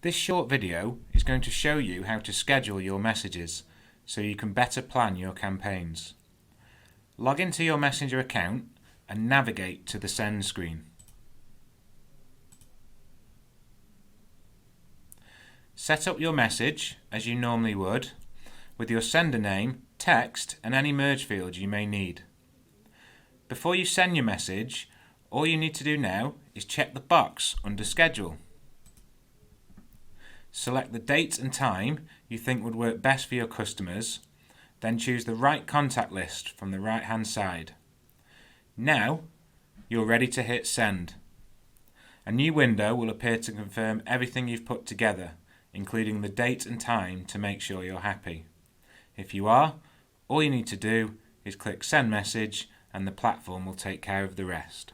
This short video is going to show you how to schedule your messages so you can better plan your campaigns. Log into your Messenger account and navigate to the send screen. Set up your message as you normally would, with your sender name, text and any merge fields you may need. Before you send your message, all you need to do now is check the box under Schedule. Select the date and time you think would work best for your customers, then choose the right contact list from the right hand side. Now you're ready to hit send. A new window will appear to confirm everything you've put together, including the date and time to make sure you're happy. If you are, all you need to do is click send message and the platform will take care of the rest.